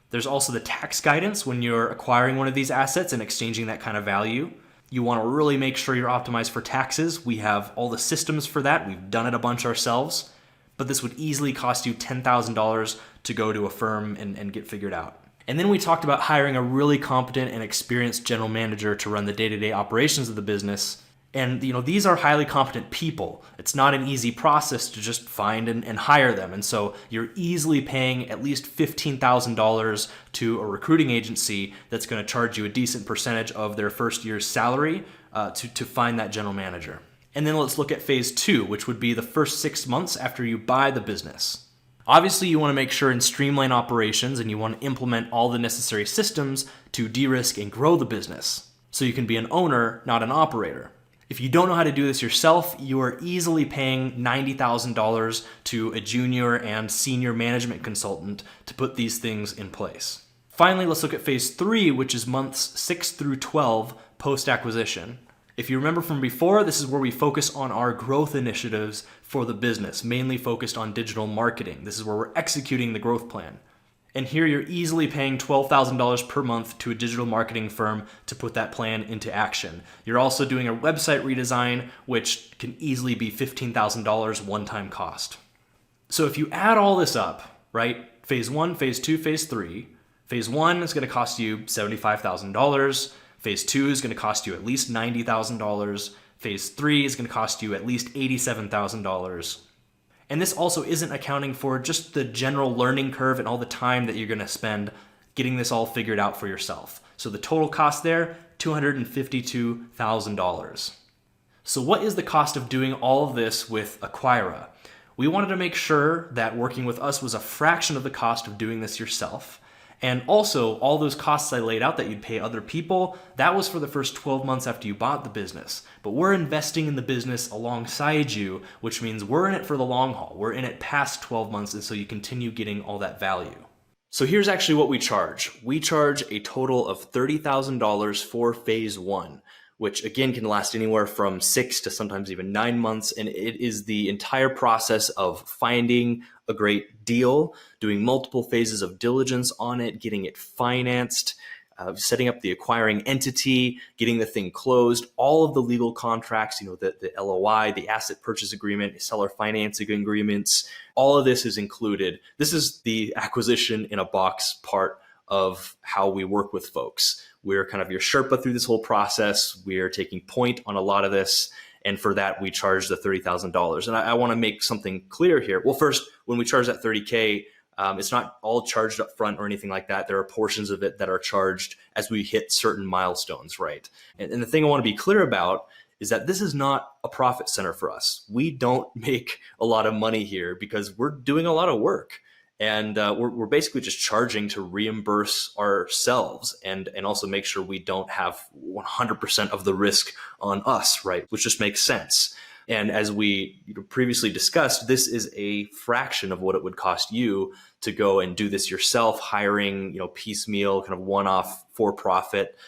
There's also the tax guidance when you're acquiring one of these assets and exchanging that kind of value. You want to really make sure you're optimized for taxes. We have all the systems for that. We've done it a bunch ourselves. But this would easily cost you $10,000 to go to a firm and get figured out. And then we talked about hiring a really competent and experienced general manager to run the day-to-day operations of the business. And these are highly competent people. It's not an easy process to just find and hire them. And so you're easily paying at least $15,000 to a recruiting agency that's going to charge you a decent percentage of their first year's salary to find that general manager. And then let's look at phase 2, which would be the first 6 months after you buy the business. Obviously, you want to make sure and streamline operations, and you want to implement all the necessary systems to de-risk and grow the business, so you can be an owner, not an operator. If you don't know how to do this yourself, you are easily paying $90,000 to a junior and senior management consultant to put these things in place. Finally, let's look at phase 3, which is months 6 through 12 post-acquisition. If you remember from before, this is where we focus on our growth initiatives for the business, mainly focused on digital marketing. This is where we're executing the growth plan. And here you're easily paying $12,000 per month to a digital marketing firm to put that plan into action. You're also doing a website redesign, which can easily be $15,000 one-time cost. So if you add all this up, right, phase 1, phase 2, phase 3, phase 1 is going to cost you $75,000. Phase 2 is going to cost you at least $90,000. Phase 3 is going to cost you at least $87,000. And this also isn't accounting for just the general learning curve and all the time that you're going to spend getting this all figured out for yourself. So the total cost there, $252,000. So what is the cost of doing all of this with Acquira? We wanted to make sure that working with us was a fraction of the cost of doing this yourself. And also, all those costs I laid out that you'd pay other people, that was for the first 12 months after you bought the business. But we're investing in the business alongside you, which means we're in it for the long haul. We're in it past 12 months, and so you continue getting all that value. So here's actually what we charge. We charge a total of $30,000 for phase one, which again can last anywhere from 6 to sometimes even 9 months. And it is the entire process of finding a great deal, doing multiple phases of diligence on it, getting it financed, setting up the acquiring entity, getting the thing closed, all of the legal contracts, the LOI, the asset purchase agreement, seller financing agreements, all of this is included. This is the acquisition in a box part of how we work with folks. We're kind of your Sherpa through this whole process. We're taking point on a lot of this. And for that, we charge the $30,000. And I want to make something clear here. Well, first, when we charge that 30K, it's not all charged up front or anything like that. There are portions of it that are charged as we hit certain milestones, right? And the thing I want to be clear about is that this is not a profit center for us. We don't make a lot of money here because we're doing a lot of work. And we're basically just charging to reimburse ourselves and also make sure we don't have 100% of the risk on us, right? Which just makes sense. And as we previously discussed, this is a fraction of what it would cost you to go and do this yourself, hiring, piecemeal, kind of one-off for-profit,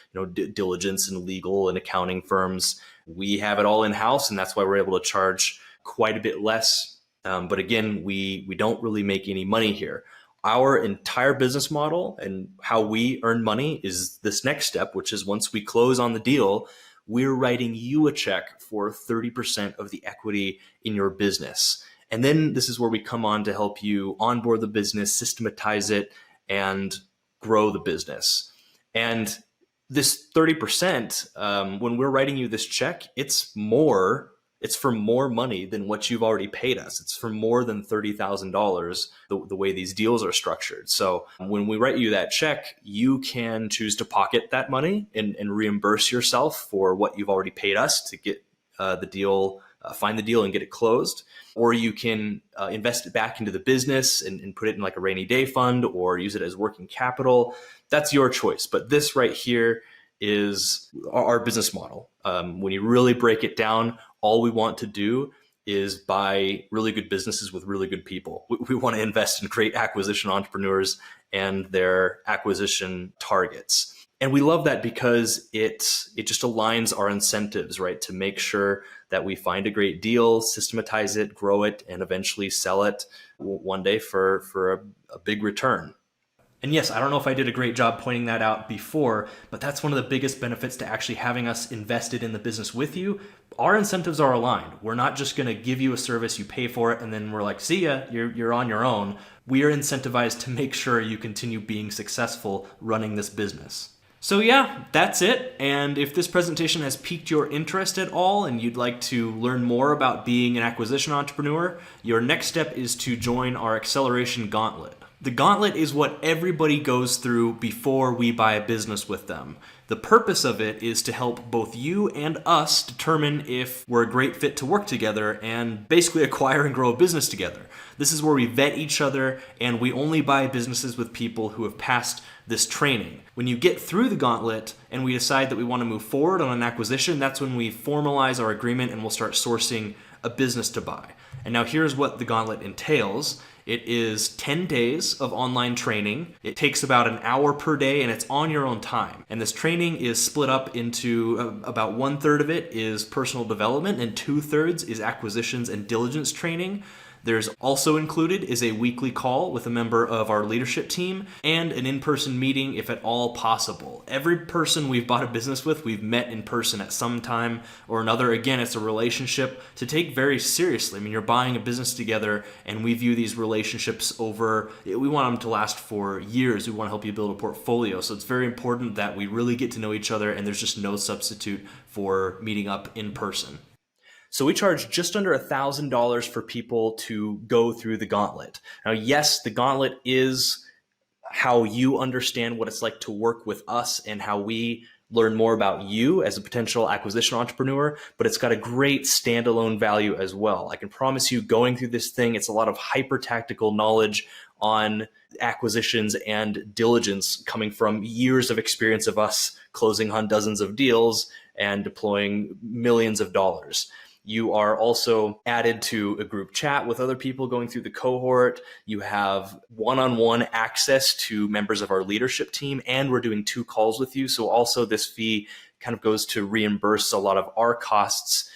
diligence and legal and accounting firms. We have it all in-house, and that's why we're able to charge quite a bit less. But again, we don't really make any money here. Our entire business model and how we earn money is this next step, which is once we close on the deal, we're writing you a check for 30% of the equity in your business. And then this is where we come on to help you onboard the business, systematize it, and grow the business. And this 30%, when we're writing you this check, it's for more money than what you've already paid us. It's for more than $30,000 the way these deals are structured. So when we write you that check, you can choose to pocket that money and reimburse yourself for what you've already paid us to get the deal, find the deal and get it closed. Or you can invest it back into the business and put it in like a rainy day fund or use it as working capital. That's your choice. But this right here is our business model. When you really break it down, all we want to do is buy really good businesses with really good people. We want to invest in great acquisition entrepreneurs and their acquisition targets. And we love that because it just aligns our incentives, right? To make sure that we find a great deal, systematize it, grow it, and eventually sell it one day for a big return. And yes, I don't know if I did a great job pointing that out before, but that's one of the biggest benefits to actually having us invested in the business with you. Our incentives are aligned. We're not just going to give you a service, you pay for it, and then we're like, see ya, you're on your own. We are incentivized to make sure you continue being successful running this business. So yeah, that's it. And if this presentation has piqued your interest at all and you'd like to learn more about being an acquisition entrepreneur, your next step is to join our Acceleration Gauntlet. The Gauntlet is what everybody goes through before we buy a business with them. The purpose of it is to help both you and us determine if we're a great fit to work together and basically acquire and grow a business together. This is where we vet each other and we only buy businesses with people who have passed this training. When you get through the gauntlet and we decide that we want to move forward on an acquisition, that's when we formalize our agreement and we'll start sourcing a business to buy. And now here's what the gauntlet entails. It is 10 days of online training. It takes about an hour per day and it's on your own time. And this training is split up into about 1/3 of it is personal development and 2/3 is acquisitions and diligence training. There's also included is a weekly call with a member of our leadership team and an in-person meeting if at all possible. Every person we've bought a business with, we've met in person at some time or another. Again, it's a relationship to take very seriously. I mean, you're buying a business together and we view these relationships we want them to last for years. We want to help you build a portfolio. So it's very important that we really get to know each other and there's just no substitute for meeting up in person. So we charge just under $1,000 for people to go through the gauntlet. Now, yes, the gauntlet is how you understand what it's like to work with us and how we learn more about you as a potential acquisition entrepreneur, but it's got a great standalone value as well. I can promise you going through this thing, it's a lot of hyper tactical knowledge on acquisitions and diligence coming from years of experience of us closing on dozens of deals and deploying millions of dollars. You are also added to a group chat with other people going through the cohort. You have one-on-one access to members of our leadership team, and we're doing 2 calls with you. So also this fee kind of goes to reimburse a lot of our costs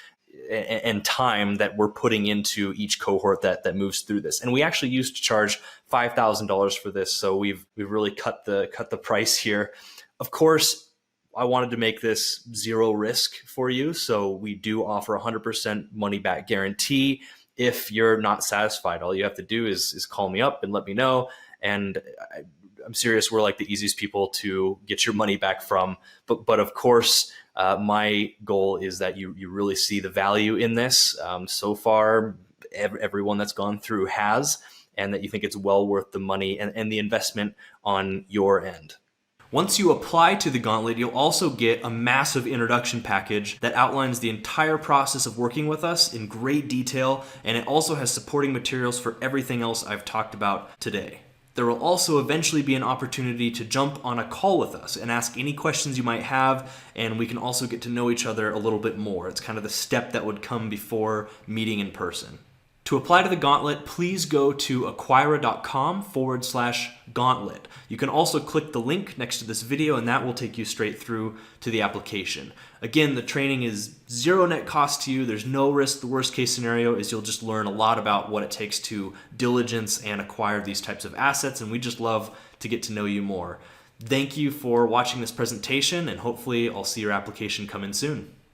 and time that we're putting into each cohort that moves through this. And we actually used to charge $5,000 for this, so we've really cut the price here. Of course, I wanted to make this 0 risk for you, so we do offer 100% money back guarantee. If you're not satisfied, all you have to do is call me up and let me know. And I'm serious, we're like the easiest people to get your money back from. But of course, my goal is that you really see the value in this. So far, everyone that's gone through has, and that you think it's well worth the money and the investment on your end. Once you apply to the Gauntlet, you'll also get a massive introduction package that outlines the entire process of working with us in great detail, and it also has supporting materials for everything else I've talked about today. There will also eventually be an opportunity to jump on a call with us and ask any questions you might have, and we can also get to know each other a little bit more. It's kind of the step that would come before meeting in person. To apply to the Gauntlet, please go to acquira.com/gauntlet. You can also click the link next to this video, and that will take you straight through to the application. Again, the training is 0 net cost to you. There's no risk. The worst case scenario is you'll just learn a lot about what it takes to diligence and acquire these types of assets, and we just love to get to know you more. Thank you for watching this presentation, and hopefully I'll see your application come in soon.